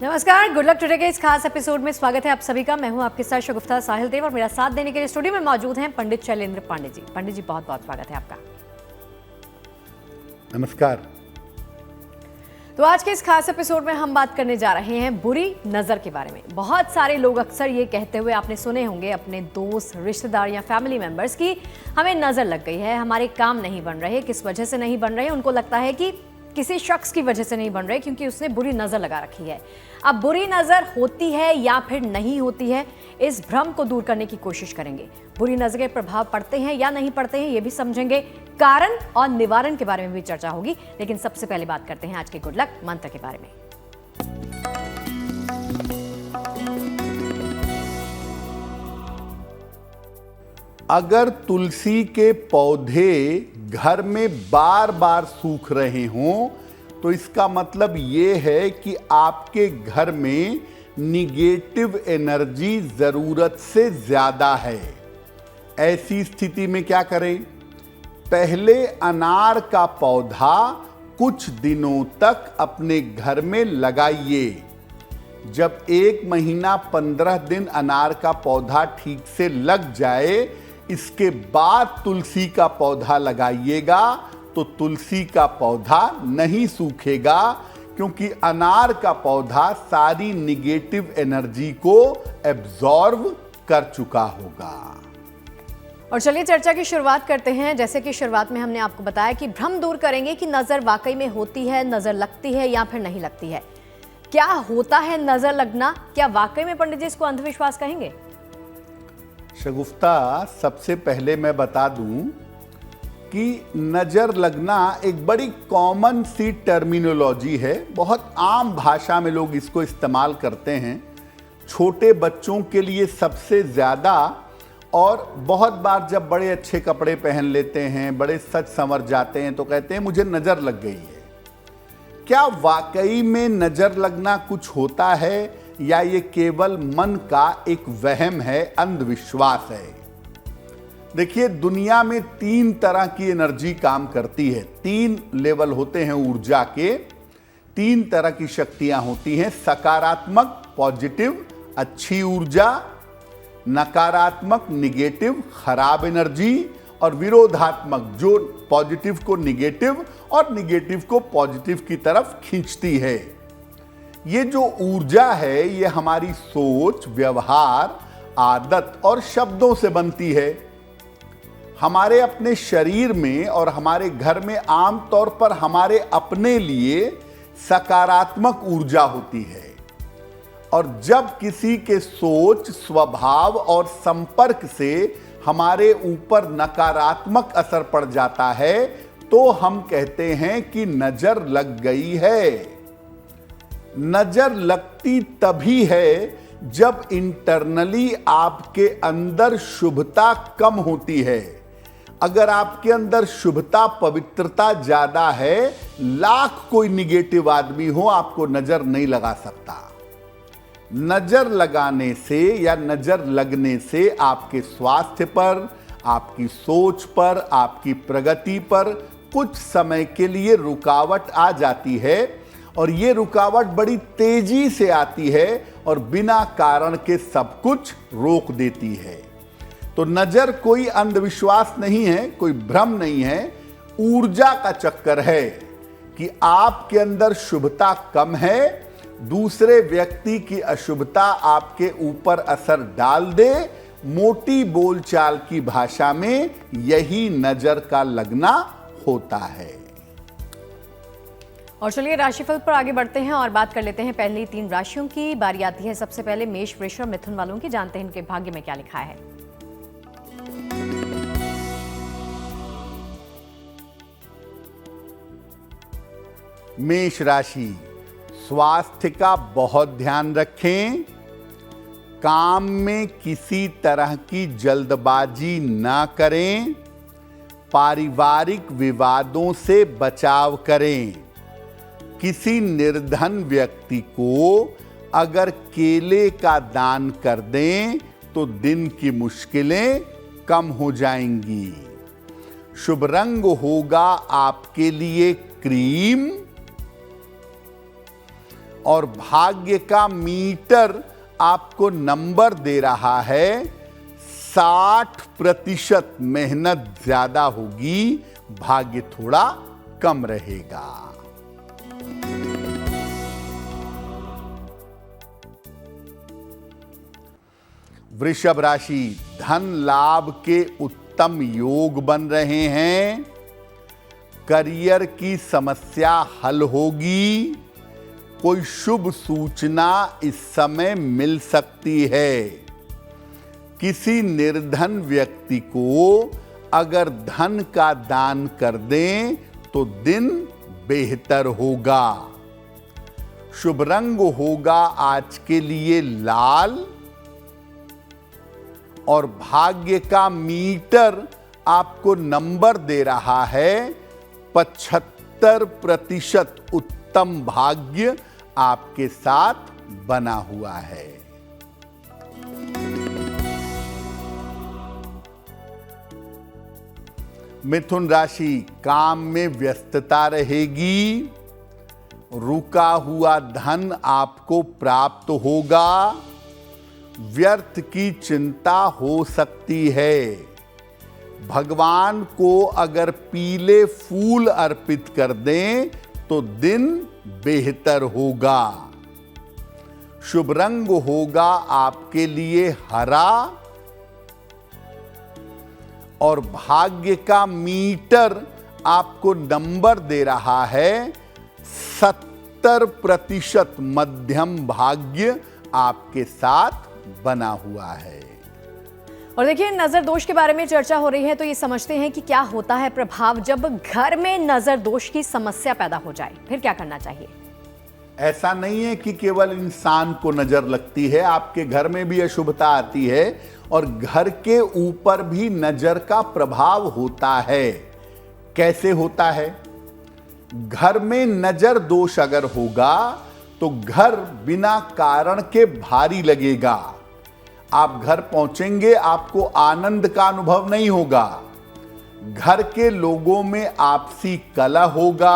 नमस्कार, good luck today के इस खास एपिसोड में स्वागत है आप सभी का। मैं हूं आपके साथ शगुफ्ता साहिल देव और मेरा साथ देने के लिए स्टूडियो में मौजूद हैं पंडित शैलेंद्र पांडे जी। पंडित जी, बहुत बहुत स्वागत है आपका। नमस्कार। तो आज के इस खास एपिसोड में हम बात करने जा रहे हैं बुरी नजर के बारे में। बहुत सारे लोग अक्सर ये कहते हुए आपने सुने होंगे अपने दोस्त, रिश्तेदार या फैमिली मेंबर्स की हमें नजर लग गई है, हमारे काम नहीं बन रहे। किस वजह से नहीं बन रहे? उनको लगता है कि किसी शख्स की वजह से नहीं बन रहे क्योंकि उसने बुरी नजर लगा रखी है। अब बुरी नजर होती है या फिर नहीं होती है, इस भ्रम को दूर करने की कोशिश करेंगे। बुरी नजर के प्रभाव पड़ते हैं या नहीं पड़ते हैं, ये भी समझेंगे। कारण और निवारण के बारे में भी चर्चा होगी। लेकिन सबसे पहले बात करते हैं आज के गुड लक मंत्र के बारे में। अगर तुलसी के पौधे घर में बार बार सूख रहे हों तो इसका मतलब ये है कि आपके घर में निगेटिव एनर्जी जरूरत से ज्यादा है। ऐसी स्थिति में क्या करें? पहले अनार का पौधा कुछ दिनों तक अपने घर में लगाइए। जब 1 महीना 15 दिन अनार का पौधा ठीक से लग जाए, इसके बाद तुलसी का पौधा लगाइएगा तो तुलसी का पौधा नहीं सूखेगा, क्योंकि अनार का पौधा सारी निगेटिव एनर्जी को एब्जॉर्ब कर चुका होगा। और चलिए चर्चा की शुरुआत करते हैं। जैसे कि शुरुआत में हमने आपको बताया कि भ्रम दूर करेंगे कि नजर वाकई में होती है, नजर लगती है या फिर नहीं लगती है। क्या होता है नजर लगना? क्या वाकई में पंडित जी इसको अंधविश्वास कहेंगे? शगुफ्ता, सबसे पहले मैं बता दूं कि नजर लगना एक बड़ी कॉमन सी टर्मिनोलॉजी है। बहुत आम भाषा में लोग इसको इस्तेमाल करते हैं। छोटे बच्चों के लिए सबसे ज़्यादा, और बहुत बार जब बड़े अच्छे कपड़े पहन लेते हैं, बड़े सज संवर जाते हैं तो कहते हैं मुझे नज़र लग गई है। क्या वाकई में नज़र लगना कुछ होता है या ये केवल मन का एक वहम है, अंधविश्वास है? देखिए, दुनिया में 3 तरह की एनर्जी काम करती है। 3 लेवल होते हैं ऊर्जा के। 3 तरह की शक्तियां होती हैं: सकारात्मक, पॉजिटिव, अच्छी ऊर्जा; नकारात्मक, निगेटिव, खराब एनर्जी; और विरोधात्मक, जो पॉजिटिव को निगेटिव और निगेटिव को पॉजिटिव की तरफ खींचती है। ये जो ऊर्जा है ये हमारी सोच, व्यवहार, आदत और शब्दों से बनती है। हमारे अपने शरीर में और हमारे घर में आमतौर पर हमारे अपने लिए सकारात्मक ऊर्जा होती है, और जब किसी के सोच, स्वभाव और संपर्क से हमारे ऊपर नकारात्मक असर पड़ जाता है तो हम कहते हैं कि नजर लग गई है। नजर लगती तभी है जब इंटरनली आपके अंदर शुभता कम होती है। अगर आपके अंदर शुभता, पवित्रता ज्यादा है, लाख कोई निगेटिव आदमी हो, आपको नजर नहीं लगा सकता। नजर लगाने से या नजर लगने से आपके स्वास्थ्य पर, आपकी सोच पर, आपकी प्रगति पर कुछ समय के लिए रुकावट आ जाती है, और ये रुकावट बड़ी तेजी से आती है और बिना कारण के सब कुछ रोक देती है। तो नजर कोई अंधविश्वास नहीं है, कोई भ्रम नहीं है, ऊर्जा का चक्कर है कि आपके अंदर शुभता कम है, दूसरे व्यक्ति की अशुभता आपके ऊपर असर डाल दे। मोटी बोलचाल की भाषा में यही नजर का लगना होता है। और चलिए राशिफल पर आगे बढ़ते हैं और बात कर लेते हैं पहली 3 राशियों की। बारी आती है सबसे पहले मेष, वृष और मिथुन वालों की। जानते हैं इनके भाग्य में क्या लिखा है। मेष राशि, स्वास्थ्य का बहुत ध्यान रखें। काम में किसी तरह की जल्दबाजी ना करें। पारिवारिक विवादों से बचाव करें। किसी निर्धन व्यक्ति को अगर केले का दान कर दें तो दिन की मुश्किलें कम हो जाएंगी। शुभ रंग होगा आपके लिए क्रीम, और भाग्य का मीटर आपको नंबर दे रहा है 60% मेहनत ज्यादा होगी, भाग्य थोड़ा कम रहेगा। वृषभ राशि, धन लाभ के उत्तम योग बन रहे हैं। करियर की समस्या हल होगी। कोई शुभ सूचना इस समय मिल सकती है। किसी निर्धन व्यक्ति को अगर धन का दान कर दें तो दिन बेहतर होगा। शुभ रंग होगा आज के लिए लाल और भाग्य का मीटर आपको नंबर दे रहा है 75% उत्तम भाग्य आपके साथ बना हुआ है। मिथुन राशि, काम में व्यस्तता रहेगी। रुका हुआ धन आपको प्राप्त होगा। व्यर्थ की चिंता हो सकती है। भगवान को अगर पीले फूल अर्पित कर दें तो दिन बेहतर होगा। शुभ रंग होगा आपके लिए हरा और भाग्य का मीटर आपको नंबर दे रहा है 70% मध्यम भाग्य आपके साथ बना हुआ है। और देखिए, नजर दोष के बारे में चर्चा हो रही है, तो ये समझते हैं कि क्या होता है प्रभाव जब घर में नजर दोष की समस्या पैदा हो जाए, फिर क्या करना चाहिए। ऐसा नहीं है कि केवल इंसान को नजर लगती है, आपके घर में भी अशुभता आती है और घर के ऊपर भी नजर का प्रभाव होता है। कैसे होता है? घर में नजर दोष अगर होगा तो घर बिना कारण के भारी लगेगा। आप घर पहुंचेंगे, आपको आनंद का अनुभव नहीं होगा। घर के लोगों में आपसी कलह होगा,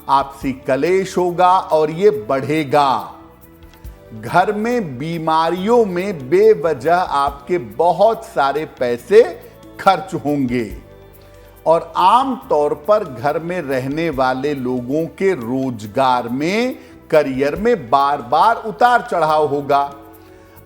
आपसी कलेश होगा और ये बढ़ेगा। घर में बीमारियों में बेवजह आपके बहुत सारे पैसे खर्च होंगे और आम तौर पर घर में रहने वाले लोगों के रोजगार में, करियर में बार बार उतार चढ़ाव होगा।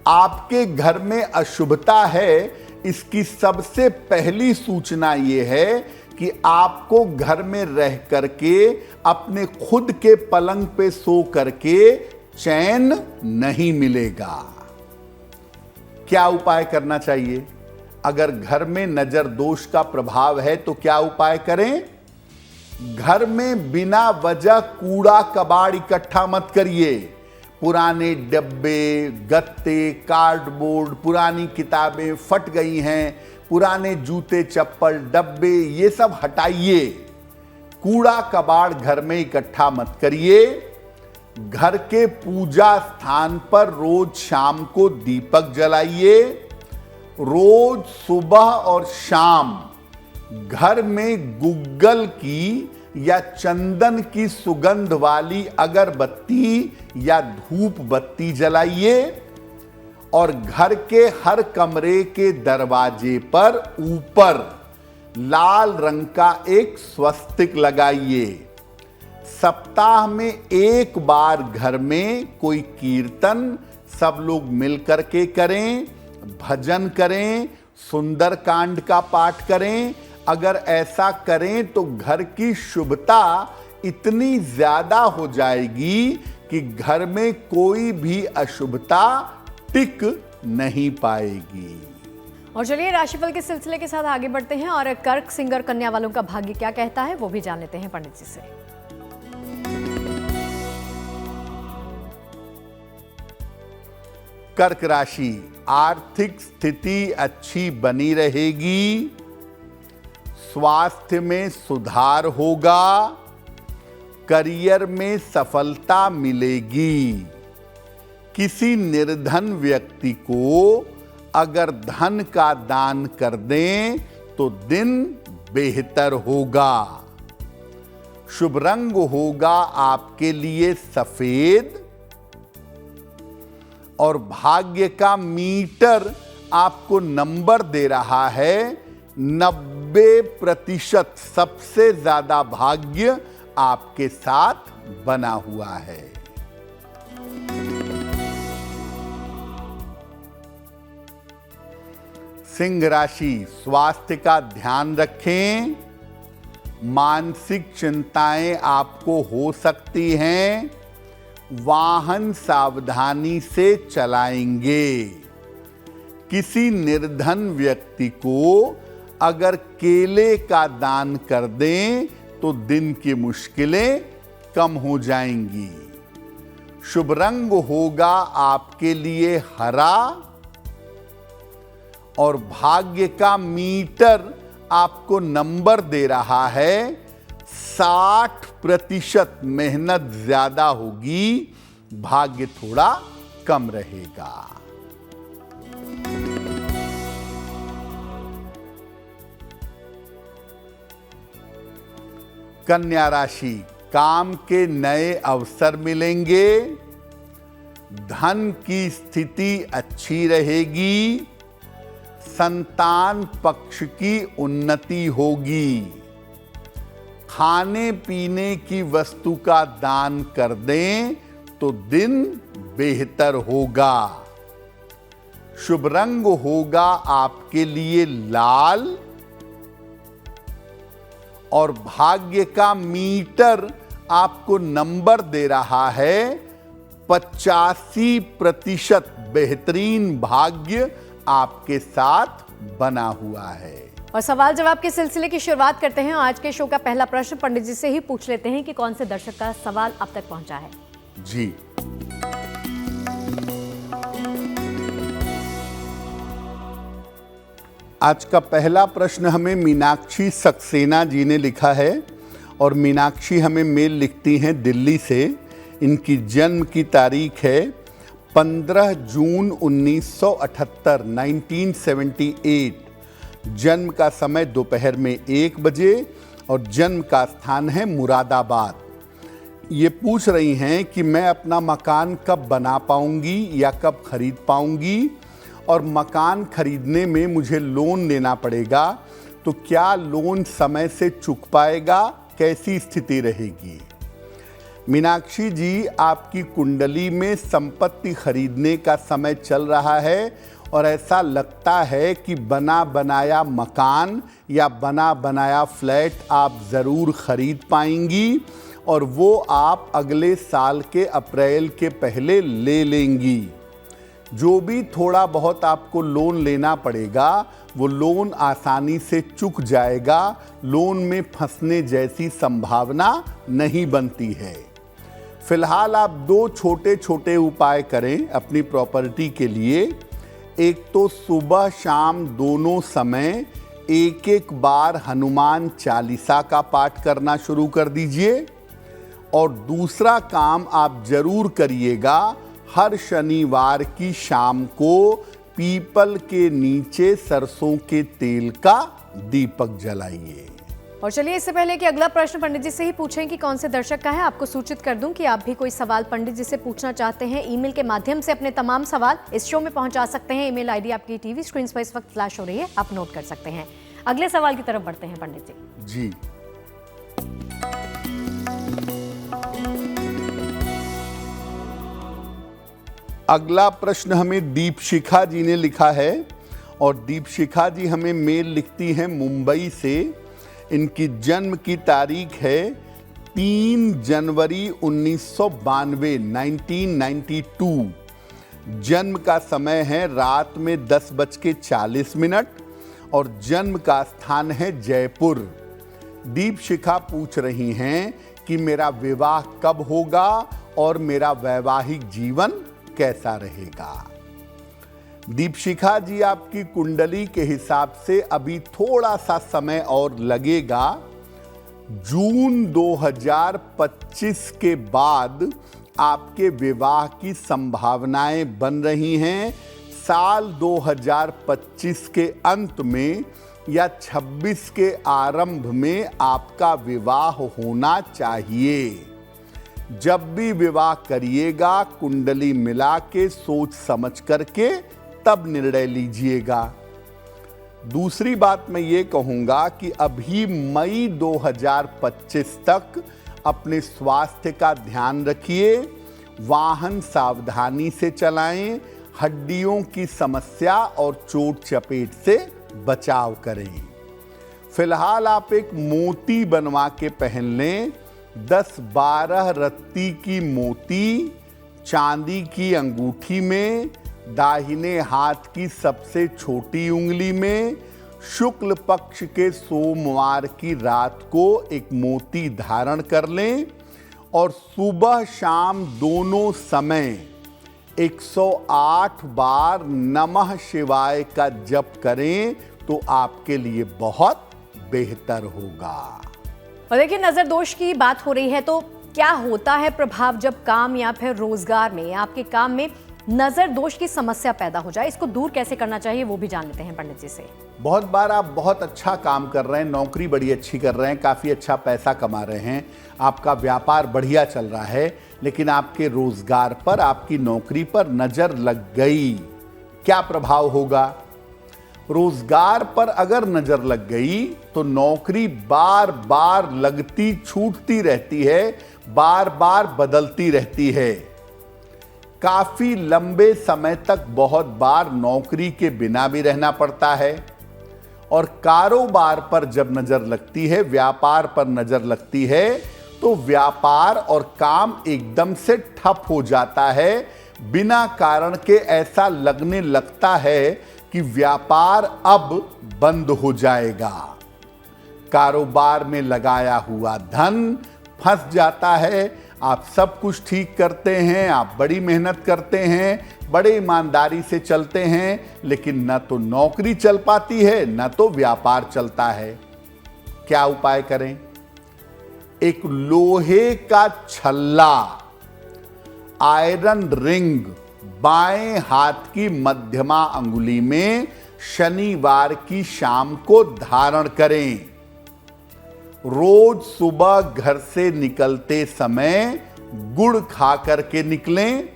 आपके घर में अशुभता है, इसकी सबसे पहली सूचना यह है कि आपको घर में रह करके अपने खुद के पलंग पे सो करके चैन नहीं मिलेगा। क्या उपाय करना चाहिए? अगर घर में नजर दोष का प्रभाव है तो क्या उपाय करें? घर में बिना वजह कूड़ा कबाड़ इकट्ठा मत करिए। पुराने डब्बे, गत्ते, कार्डबोर्ड, पुरानी किताबें फट गई हैं, पुराने जूते चप्पल डब्बे, ये सब हटाइए। कूड़ा कबाड़ घर में इकट्ठा मत करिए। घर के पूजा स्थान पर रोज शाम को दीपक जलाइए। रोज सुबह और शाम घर में गुग्गल की या चंदन की सुगंध वाली अगरबत्ती या धूप बत्ती जलाइए और घर के हर कमरे के दरवाजे पर ऊपर लाल रंग का एक स्वस्तिक लगाइए। सप्ताह में एक बार घर में कोई कीर्तन सब लोग मिलकर के करें, भजन करें, सुंदरकांड का पाठ करें। अगर ऐसा करें तो घर की शुभता इतनी ज्यादा हो जाएगी कि घर में कोई भी अशुभता टिक नहीं पाएगी। और चलिए राशिफल के सिलसिले के साथ आगे बढ़ते हैं और कर्क सिंगर कन्या वालों का भाग्य क्या कहता है वो भी जान लेते हैं पंडित जी से। कर्क राशि, आर्थिक स्थिति अच्छी बनी रहेगी। स्वास्थ्य में सुधार होगा। करियर में सफलता मिलेगी। किसी निर्धन व्यक्ति को अगर धन का दान कर दें तो दिन बेहतर होगा। शुभ रंग होगा आपके लिए सफेद और भाग्य का मीटर आपको नंबर दे रहा है 90%। सबसे ज्यादा भाग्य आपके साथ बना हुआ है। सिंह राशि, स्वास्थ्य का ध्यान रखें। मानसिक चिंताएं आपको हो सकती हैं। वाहन सावधानी से चलाएंगे। किसी निर्धन व्यक्ति को अगर केले का दान कर दें तो दिन की मुश्किलें कम हो जाएंगी। शुभ रंग होगा आपके लिए हरा और भाग्य का मीटर आपको नंबर दे रहा है 60%। मेहनत ज्यादा होगी, भाग्य थोड़ा कम रहेगा। कन्या राशि, काम के नए अवसर मिलेंगे। धन की स्थिति अच्छी रहेगी। संतान पक्ष की उन्नति होगी। खाने पीने की वस्तु का दान कर दें तो दिन बेहतर होगा। शुभ रंग होगा आपके लिए लाल और भाग्य का मीटर आपको नंबर दे रहा है 85%। बेहतरीन भाग्य आपके साथ बना हुआ है। और सवाल जवाब के सिलसिले की शुरुआत करते हैं। आज के शो का पहला प्रश्न पंडित जी से ही पूछ लेते हैं कि कौन से दर्शक का सवाल अब तक पहुंचा है। जी, आज का पहला प्रश्न हमें मीनाक्षी सक्सेना जी ने लिखा है और मीनाक्षी हमें मेल लिखती हैं दिल्ली से। इनकी जन्म की तारीख है 15 जून 1978, 1978। जन्म का समय दोपहर में 1 बजे और जन्म का स्थान है मुरादाबाद। ये पूछ रही हैं कि मैं अपना मकान कब बना पाऊंगी या कब खरीद पाऊंगी, और मकान खरीदने में मुझे लोन लेना पड़ेगा तो क्या लोन समय से चुक पाएगा, कैसी स्थिति रहेगी। मीनाक्षी जी, आपकी कुंडली में संपत्ति खरीदने का समय चल रहा है और ऐसा लगता है कि बना बनाया मकान या बना बनाया फ्लैट आप ज़रूर खरीद पाएंगी और वो आप अगले साल के अप्रैल के पहले ले लेंगी। जो भी थोड़ा बहुत आपको लोन लेना पड़ेगा वो लोन आसानी से चुक जाएगा। लोन में फंसने जैसी संभावना नहीं बनती है। फिलहाल आप 2 छोटे छोटे उपाय करें अपनी प्रॉपर्टी के लिए। एक तो सुबह शाम दोनों समय एक बार हनुमान चालीसा का पाठ करना शुरू कर दीजिए। और दूसरा काम आप जरूर करिएगा, हर शनिवार की शाम को पीपल के नीचे सरसों के तेल का दीपक जलाइए। और चलिए, इससे पहले कि अगला प्रश्न पंडित जी से ही पूछें कि कौन से दर्शक का है, आपको सूचित कर दूं कि आप भी कोई सवाल पंडित जी से पूछना चाहते हैं, ईमेल के माध्यम से अपने तमाम सवाल इस शो में पहुंचा सकते हैं। ईमेल आईडी आपकी टीवी स्क्रीन पर इस वक्त फ्लैश हो रही है, आप नोट कर सकते हैं। अगले सवाल की तरफ बढ़ते हैं पंडित जी। अगला प्रश्न हमें दीपशिखा जी ने लिखा है और दीपशिखा जी हमें मेल लिखती हैं मुंबई से। इनकी जन्म की तारीख है 3 जनवरी 1992, 1992। जन्म का समय है रात में 10:40 और जन्म का स्थान है जयपुर। दीपशिखा पूछ रही हैं कि मेरा विवाह कब होगा और मेरा वैवाहिक जीवन कैसा रहेगा। दीपशिखा जी, आपकी कुंडली के हिसाब से अभी थोड़ा सा समय और लगेगा। जून 2025 के बाद आपके विवाह की संभावनाएं बन रही हैं। साल 2025 के अंत में या 26 के आरंभ में आपका विवाह होना चाहिए। जब भी विवाह करिएगा कुंडली मिला के सोच समझ करके तब निर्णय लीजिएगा। दूसरी बात मैं ये कहूंगा कि अभी मई 2025 तक अपने स्वास्थ्य का ध्यान रखिए, वाहन सावधानी से चलाएं, हड्डियों की समस्या और चोट चपेट से बचाव करें। फिलहाल आप एक मोती बनवा के पहन लें। 10-12 रत्ती की मोती चांदी की अंगूठी में, दाहिने हाथ की सबसे छोटी उंगली में, शुक्ल पक्ष के सोमवार की रात को एक मोती धारण कर लें और सुबह शाम दोनों समय 108 बार नमः शिवाय का जप करें तो आपके लिए बहुत बेहतर होगा। और देखिए, नजर दोष की बात हो रही है तो क्या होता है प्रभाव जब काम या फिर रोजगार में या आपके काम में नजर दोष की समस्या पैदा हो जाए? इसको दूर कैसे करना चाहिए वो भी जान लेते हैं पंडित जी से। बहुत बार आप बहुत अच्छा काम कर रहे हैं, नौकरी बड़ी अच्छी कर रहे हैं, काफ़ी अच्छा पैसा कमा रहे हैं, आपका व्यापार बढ़िया चल रहा है, लेकिन आपके रोजगार पर, आपकी नौकरी पर नज़र लग गई। क्या प्रभाव होगा? रोजगार पर अगर नज़र लग गई तो नौकरी बार बार लगती छूटती रहती है, बार बार बदलती रहती है। काफ़ी लंबे समय तक बहुत बार नौकरी के बिना भी रहना पड़ता है। और कारोबार पर जब नज़र लगती है, व्यापार पर नज़र लगती है, तो व्यापार और काम एकदम से ठप हो जाता है। बिना कारण के ऐसा लगने लगता है कि व्यापार अब बंद हो जाएगा। कारोबार में लगाया हुआ धन फंस जाता है। आप सब कुछ ठीक करते हैं, आप बड़ी मेहनत करते हैं, बड़े ईमानदारी से चलते हैं, लेकिन न तो नौकरी चल पाती है न तो व्यापार चलता है। क्या उपाय करें? एक लोहे का छल्ला, आयरन रिंग बाएं हाथ की मध्यमा अंगुली में शनिवार की शाम को धारण करें। रोज सुबह घर से निकलते समय गुड़ खा करके निकलें।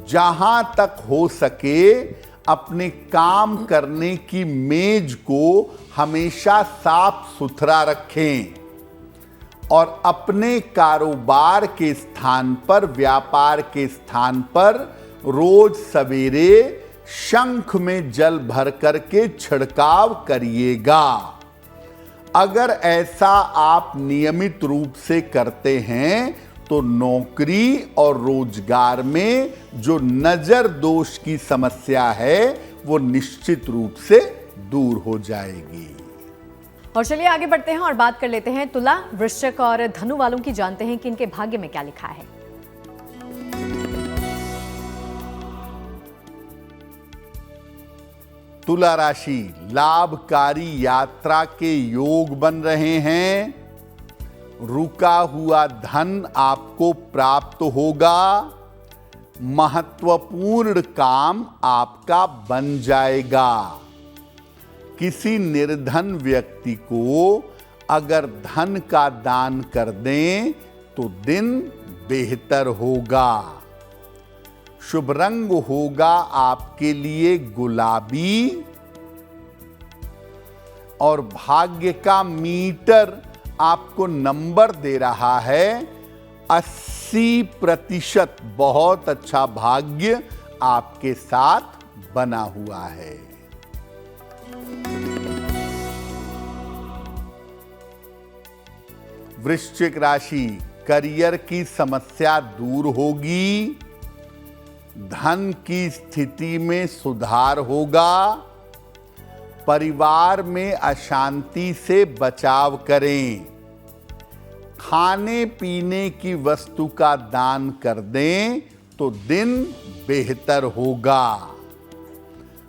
जहां तक हो सके अपने काम करने की मेज को हमेशा साफ सुथरा रखें और अपने कारोबार के स्थान पर, व्यापार के स्थान पर रोज सवेरे शंख में जल भर करके छिड़काव करिएगा। अगर ऐसा आप नियमित रूप से करते हैं तो नौकरी और रोजगार में जो नजर दोष की समस्या है वो निश्चित रूप से दूर हो जाएगी। और चलिए आगे बढ़ते हैं और बात कर लेते हैं तुला, वृश्चिक और धनु वालों की। जानते हैं कि इनके भाग्य में क्या लिखा है। तुला राशि, लाभकारी यात्रा के योग बन रहे हैं। रुका हुआ धन आपको प्राप्त होगा। महत्वपूर्ण काम आपका बन जाएगा। किसी निर्धन व्यक्ति को अगर धन का दान कर दें तो दिन बेहतर होगा। शुभ रंग होगा आपके लिए गुलाबी और भाग्य का मीटर आपको नंबर दे रहा है 80%। बहुत अच्छा भाग्य आपके साथ बना हुआ है। वृश्चिक राशि, करियर की समस्या दूर होगी। धन की स्थिति में सुधार होगा। परिवार में अशांति से बचाव करें। खाने पीने की वस्तु का दान कर दें तो दिन बेहतर होगा।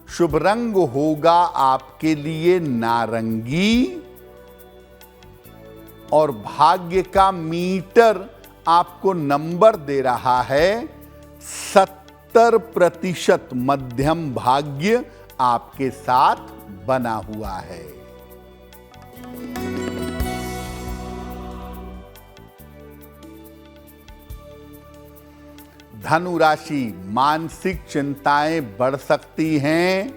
शुभ रंग होगा आपके लिए नारंगी और भाग्य का मीटर आपको नंबर दे रहा है 70%। मध्यम भाग्य आपके साथ बना हुआ है। धनु राशि, मानसिक चिंताएं बढ़ सकती हैं।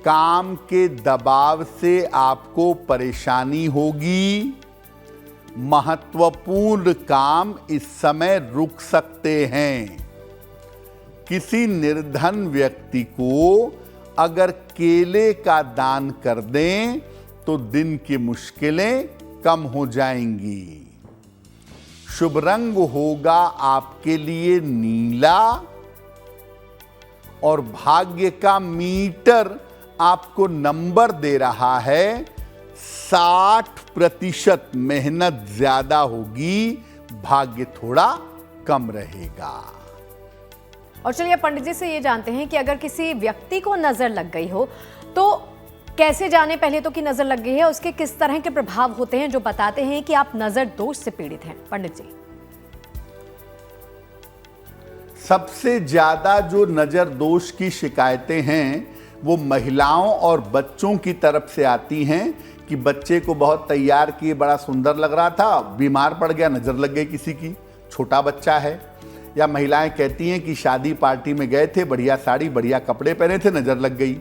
काम के दबाव से आपको परेशानी होगी। महत्वपूर्ण काम इस समय रुक सकते हैं। किसी निर्धन व्यक्ति को अगर केले का दान कर दें तो दिन की मुश्किलें कम हो जाएंगी। शुभ रंग होगा आपके लिए नीला और भाग्य का मीटर आपको नंबर दे रहा है 60%। मेहनत ज्यादा होगी, भाग्य थोड़ा कम रहेगा। और चलिए पंडित जी से ये जानते हैं कि अगर किसी व्यक्ति को नजर लग गई हो तो कैसे जाने पहले तो कि नजर लग गई है, उसके किस तरह के प्रभाव होते हैं जो बताते हैं कि आप नजर दोष से पीड़ित हैं? पंडित जी, सबसे ज्यादा जो नजर दोष की शिकायतें हैं वो महिलाओं और बच्चों की तरफ से आती हैं कि बच्चे को बहुत तैयार किए, बड़ा सुंदर लग रहा था, बीमार पड़ गया, नजर लग गई किसी की, छोटा बच्चा है। या महिलाएं कहती हैं कि शादी पार्टी में गए थे, बढ़िया साड़ी बढ़िया कपड़े पहने थे, नजर लग गई।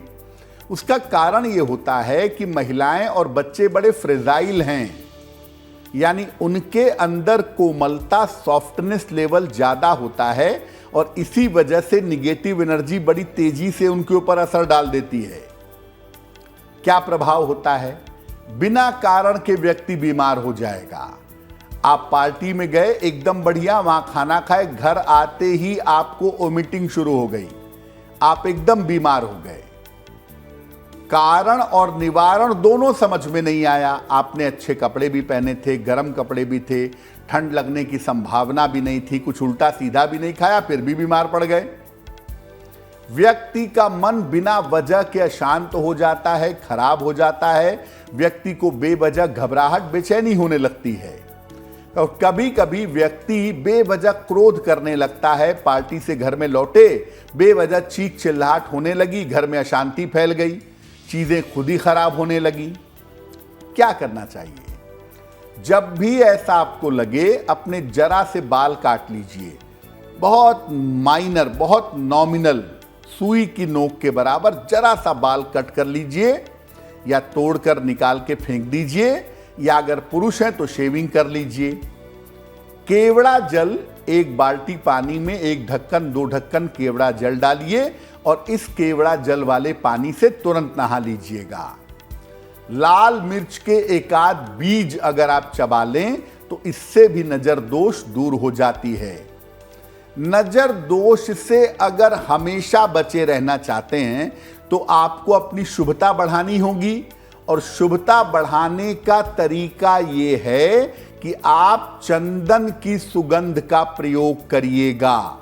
उसका कारण ये होता है कि महिलाएं और बच्चे बड़े फ्रेजाइल हैं, यानी उनके अंदर कोमलता, सॉफ्टनेस लेवल ज्यादा होता है और इसी वजह से निगेटिव एनर्जी बड़ी तेजी से उनके ऊपर असर डाल देती है। क्या प्रभाव होता है? बिना कारण के व्यक्ति बीमार हो जाएगा। आप पार्टी में गए, एकदम बढ़िया, वहां खाना खाए, घर आते ही आपको वोमिटिंग शुरू हो गई, आप एकदम बीमार हो गए। कारण और निवारण दोनों समझ में नहीं आया। आपने अच्छे कपड़े भी पहने थे, गर्म कपड़े भी थे, ठंड लगने की संभावना भी नहीं थी, कुछ उल्टा सीधा भी नहीं खाया, फिर भी बीमार पड़ गए। व्यक्ति का मन बिना वजह के अशांत हो जाता है, खराब हो जाता है। व्यक्ति को बेवजह घबराहट, बेचैनी होने लगती है और कभी कभी व्यक्ति बेवजह क्रोध करने लगता है। पार्टी से घर में लौटे, बेवजह चीख चिल्लाहट होने लगी, घर में अशांति फैल गई, चीजें खुद ही खराब होने लगी। क्या करना चाहिए? जब भी ऐसा आपको लगे, अपने जरा से बाल काट लीजिए, बहुत माइनर, बहुत नॉमिनल, सुई की नोक के बराबर जरा सा बाल कट कर लीजिए या तोड़कर निकाल के फेंक दीजिए, या अगर पुरुष हैं तो शेविंग कर लीजिए। केवड़ा जल, एक बाल्टी पानी में 1 ढक्कन 2 ढक्कन केवड़ा जल डालिए और इस केवड़ा जल वाले पानी से तुरंत नहा लीजिएगा। लाल मिर्च के एकाध बीज अगर आप चबा लें तो इससे भी नजर दोष दूर हो जाती है। नजर दोष से अगर हमेशा बचे रहना चाहते हैं तो आपको अपनी शुभता बढ़ानी होगी और शुभता बढ़ाने का तरीका यह है कि आप चंदन की सुगंध का प्रयोग करिएगा।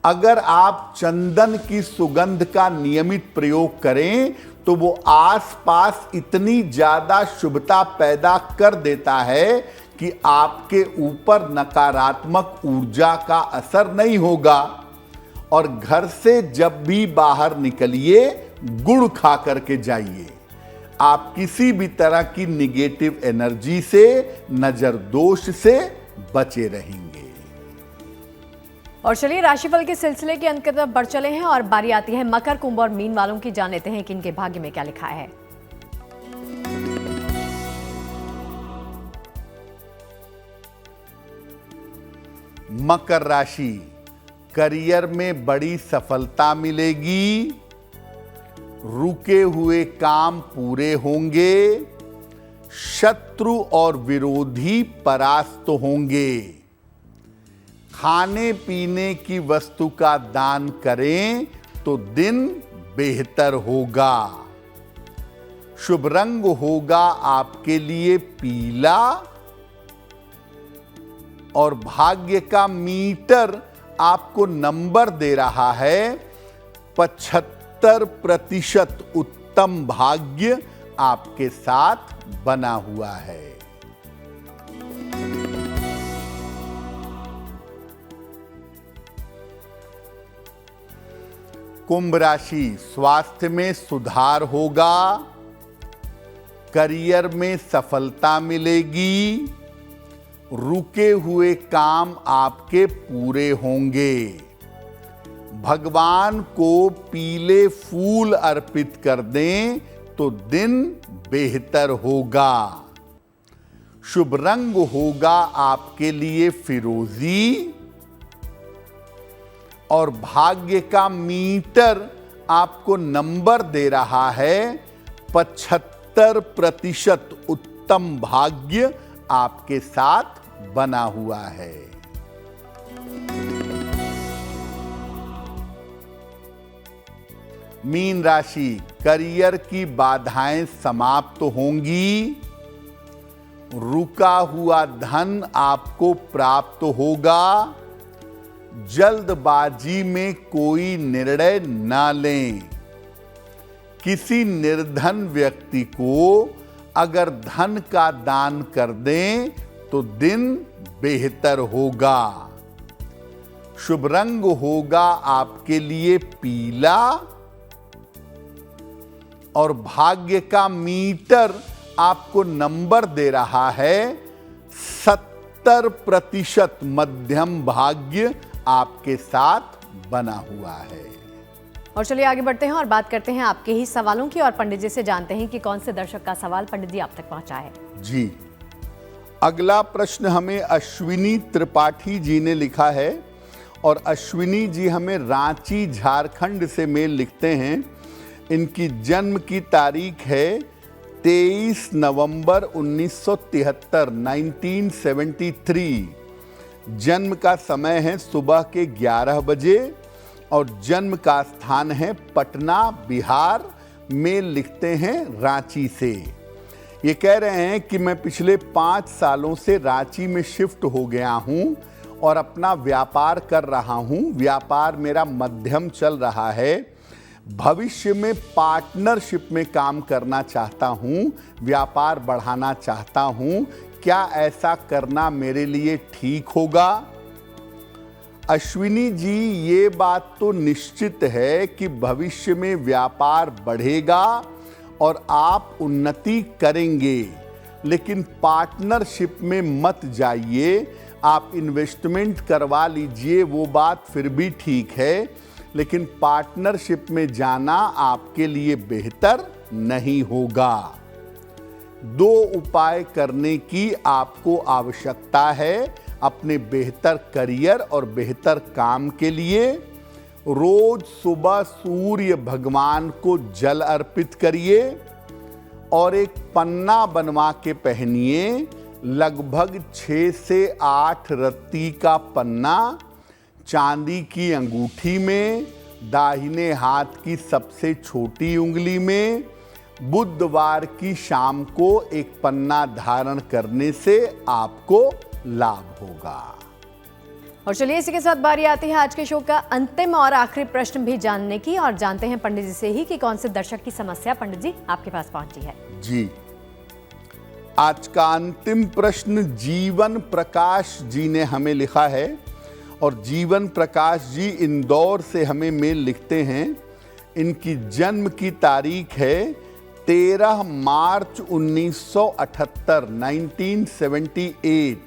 अगर आप चंदन की सुगंध का नियमित प्रयोग करें तो वो आसपास इतनी ज्यादा शुभता पैदा कर देता है कि आपके ऊपर नकारात्मक ऊर्जा का असर नहीं होगा। और घर से जब भी बाहर निकलिए, गुड़ खा करके जाइए। आप किसी भी तरह की निगेटिव एनर्जी से, नजर दोष से बचे रहेंगे। और चलिए राशिफल के सिलसिले के अंत की तरफ बढ़ चले हैं और बारी आती है मकर, कुंभ और मीन वालों की। जान लेते हैं कि इनके भाग्य में क्या लिखा है। मकर राशि, करियर में बड़ी सफलता मिलेगी। रुके हुए काम पूरे होंगे। शत्रु और विरोधी परास्त होंगे। खाने पीने की वस्तु का दान करें तो दिन बेहतर होगा। शुभ रंग होगा आपके लिए पीला और भाग्य का मीटर आपको नंबर दे रहा है 75%। उत्तम भाग्य आपके साथ बना हुआ है। कुंभ राशि, स्वास्थ्य में सुधार होगा। करियर में सफलता मिलेगी। रुके हुए काम आपके पूरे होंगे। भगवान को पीले फूल अर्पित कर दें तो दिन बेहतर होगा। शुभ रंग होगा आपके लिए फिरोजी और भाग्य का मीटर आपको नंबर दे रहा है 75% उत्तम भाग्य आपके साथ बना हुआ है। मीन राशि, करियर की बाधाएं समाप्त होंगी। रुका हुआ धन आपको प्राप्त होगा। जल्दबाजी में कोई निर्णय ना लें। किसी निर्धन व्यक्ति को अगर धन का दान कर दें तो दिन बेहतर होगा। शुभ रंग होगा आपके लिए पीला और भाग्य का मीटर आपको नंबर दे रहा है 70% मध्यम भाग्य आपके साथ बना हुआ है। और चलिए आगे बढ़ते हैं और बात करते हैं आपके ही सवालों की और पंडित जी से जानते हैं कि कौन से दर्शक का सवाल पंडित जी आप तक पहुंचा है। जी, अगला प्रश्न हमें अश्विनी त्रिपाठी जी ने लिखा है और अश्विनी जी हमें रांची झारखंड से मेल लिखते हैं। इनकी जन्म की तारीख है 23 नवंबर 1973 1973। जन्म का समय है सुबह के 11 बजे और जन्म का स्थान है पटना बिहार। मेल लिखते हैं रांची से। ये कह रहे हैं कि मैं पिछले 5 सालों से रांची में शिफ्ट हो गया हूं और अपना व्यापार कर रहा हूं। व्यापार मेरा मध्यम चल रहा है। भविष्य में पार्टनरशिप में काम करना चाहता हूं, व्यापार बढ़ाना चाहता हूं। क्या ऐसा करना मेरे लिए ठीक होगा? अश्विनी जी, ये बात तो निश्चित है कि भविष्य में व्यापार बढ़ेगा और आप उन्नति करेंगे, लेकिन पार्टनरशिप में मत जाइए। आप इन्वेस्टमेंट करवा लीजिए, वो बात फिर भी ठीक है, लेकिन पार्टनरशिप में जाना आपके लिए बेहतर नहीं होगा। 2 उपाय करने की आपको आवश्यकता है अपने बेहतर करियर और बेहतर काम के लिए। रोज सुबह सूर्य भगवान को जल अर्पित करिए और एक पन्ना बनवा के पहनिए। लगभग 6 से 8 रत्ती का पन्ना चांदी की अंगूठी में, दाहिने हाथ की सबसे छोटी उंगली में। बुधवार की शाम को एक पन्ना धारण करने से आपको लाभ होगा। और चलिए इसी के साथ बारी आती है आज के शो का अंतिम और आखिरी प्रश्न भी जानने की, और जानते हैं पंडित जी से ही कि कौन से दर्शक की समस्या पंडित जी आपके पास पहुंची है। जी, आज का अंतिम प्रश्न जीवन प्रकाश जी ने हमें लिखा है और जीवन प्रकाश जी इंदौर से हमें मेल लिखते हैं। इनकी जन्म की तारीख है 13 मार्च 1978 1978।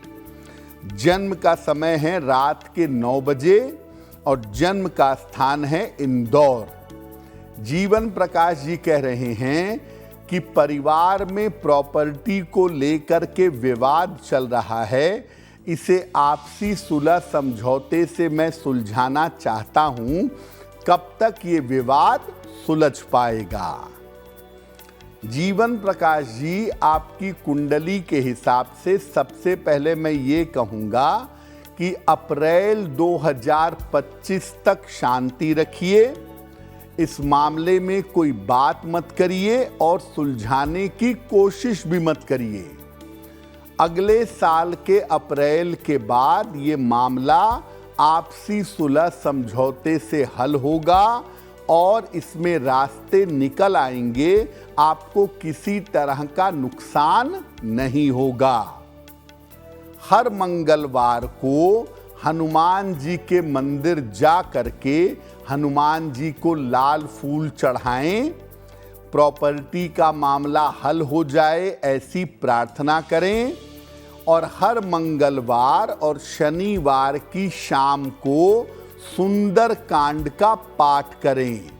जन्म का समय है रात के 9 बजे और जन्म का स्थान है इंदौर। जीवन प्रकाश जी कह रहे हैं कि परिवार में प्रॉपर्टी को लेकर के विवाद चल रहा है। इसे आपसी सुलह समझौते से मैं सुलझाना चाहता हूं। कब तक ये विवाद सुलझ पाएगा? जीवन प्रकाश जी, आपकी कुंडली के हिसाब से सबसे पहले मैं ये कहूँगा कि अप्रैल 2025 तक शांति रखिए। इस मामले में कोई बात मत करिए और सुलझाने की कोशिश भी मत करिए। अगले साल के अप्रैल के बाद ये मामला आपसी सुलह समझौते से हल होगा और इसमें रास्ते निकल आएंगे। आपको किसी तरह का नुकसान नहीं होगा। हर मंगलवार को हनुमान जी के मंदिर जा करके हनुमान जी को लाल फूल चढ़ाएं। प्रॉपर्टी का मामला हल हो जाए ऐसी प्रार्थना करें और हर मंगलवार और शनिवार की शाम को सुंदर कांड का पाठ करें।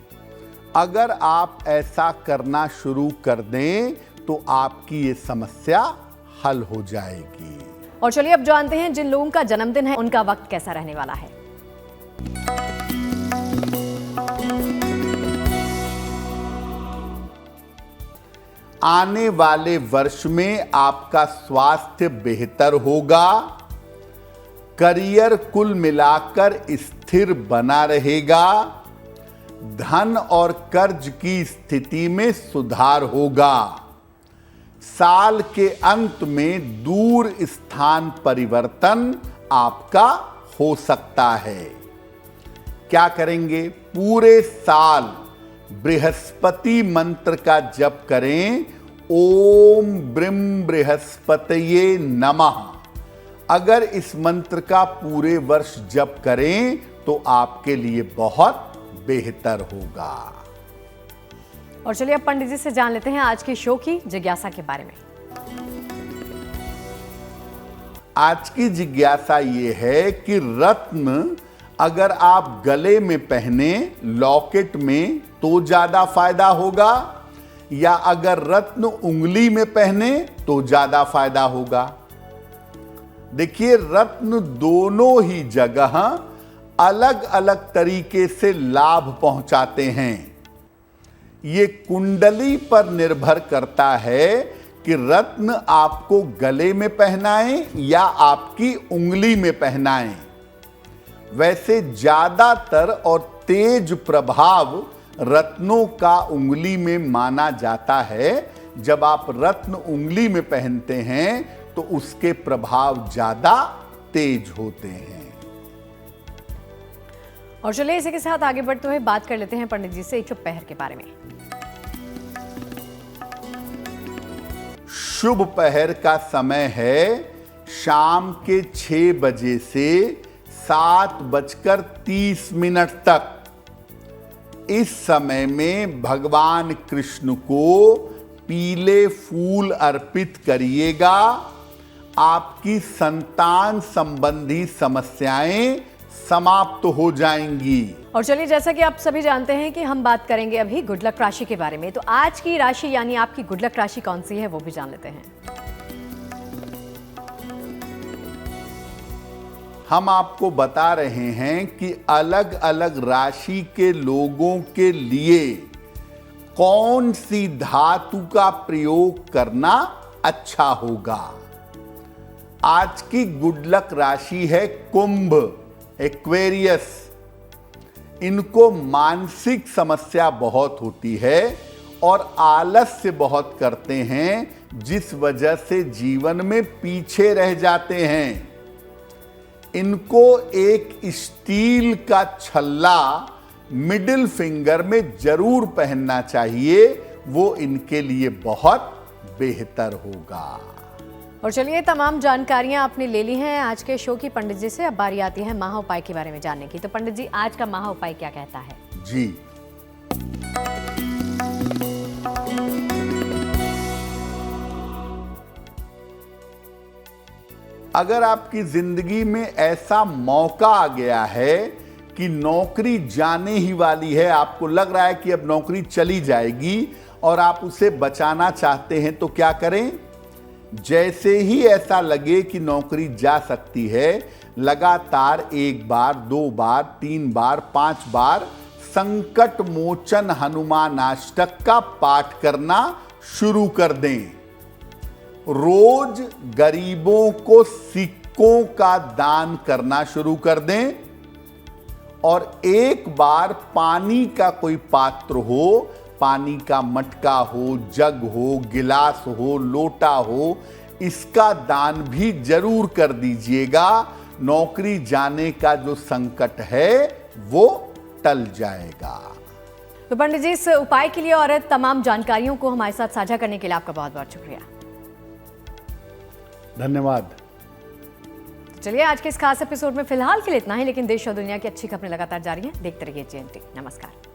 अगर आप ऐसा करना शुरू कर दें तो आपकी ये समस्या हल हो जाएगी। और चलिए अब जानते हैं जिन लोगों का जन्मदिन है उनका वक्त कैसा रहने वाला है। आने वाले वर्ष में आपका स्वास्थ्य बेहतर होगा, करियर कुल मिलाकर स्थिर बना रहेगा, धन और कर्ज की स्थिति में सुधार होगा। साल के अंत में दूर स्थान परिवर्तन आपका हो सकता है। क्या करेंगे? पूरे साल बृहस्पति मंत्र का जप करें, ओम ब्रीम बृहस्पतये नमः। अगर इस मंत्र का पूरे वर्ष जप करें तो आपके लिए बहुत बेहतर होगा। और चलिए अब पंडित जी से जान लेते हैं आज के शो की जिज्ञासा के बारे में। आज की जिज्ञासा ये है कि रत्न अगर आप गले में पहने लॉकेट में तो ज्यादा फायदा होगा, या अगर रत्न उंगली में पहने तो ज्यादा फायदा होगा। देखिए, रत्न दोनों ही जगह अलग अलग तरीके से लाभ पहुंचाते हैं। ये कुंडली पर निर्भर करता है कि रत्न आपको गले में पहनाएं या आपकी उंगली में पहनाएं। वैसे ज्यादातर और तेज प्रभाव रत्नों का उंगली में माना जाता है। जब आप रत्न उंगली में पहनते हैं तो उसके प्रभाव ज्यादा तेज होते हैं। और चलिए इसी के साथ आगे बढ़ते हुए बात कर लेते हैं पंडित जी से शुभ पहर के बारे में। शुभ पहर का समय है शाम के 6 बजे से 7:30 तक। इस समय में भगवान कृष्ण को पीले फूल अर्पित करिएगा। आपकी संतान संबंधी समस्याएं समाप्त हो जाएंगी। और चलिए जैसा कि आप सभी जानते हैं कि हम बात करेंगे अभी गुड लक राशि के बारे में, तो आज की राशि यानी आपकी गुड लक राशि कौन सी है वो भी जान लेते हैं। हम आपको बता रहे हैं कि अलग अलग राशि के लोगों के लिए कौन सी धातु का प्रयोग करना अच्छा होगा। आज की गुड लक राशि है कुंभ, एक्वेरियस। इनको मानसिक समस्या बहुत होती है और आलस्य बहुत करते हैं, जिस वजह से जीवन में पीछे रह जाते हैं। इनको एक स्टील का छल्ला मिडिल फिंगर में जरूर पहनना चाहिए, वो इनके लिए बहुत बेहतर होगा। और चलिए तमाम जानकारियां आपने ले ली हैं आज के शो की पंडित जी से। अब बारी आती है महा उपाय के बारे में जानने की। तो पंडित जी आज का महा उपाय क्या कहता है? जी, अगर आपकी जिंदगी में ऐसा मौका आ गया है कि नौकरी जाने ही वाली है, आपको लग रहा है कि अब नौकरी चली जाएगी और आप उसे बचाना चाहते हैं, तो क्या करें? जैसे ही ऐसा लगे कि नौकरी जा सकती है, लगातार 1 बार, 2 बार, 3 बार, 5 बार संकट मोचन हनुमानाष्टक का पाठ करना शुरू कर दें। रोज गरीबों को सिक्कों का दान करना शुरू कर दें और 1 बार पानी का कोई पात्र हो, पानी का मटका हो, जग हो, गिलास हो, लोटा हो, इसका दान भी जरूर कर दीजिएगा। नौकरी जाने का जो संकट है वो टल जाएगा। तो पंडित जी इस उपाय के लिए और तमाम जानकारियों को हमारे साथ साझा करने के लिए आपका बहुत बहुत शुक्रिया। धन्यवाद। चलिए आज के इस खास एपिसोड में फिलहाल के लिए इतना ही, लेकिन देश और दुनिया की अच्छी खबरें लगातार जारी हैं। देखते रहिए GNT। नमस्कार।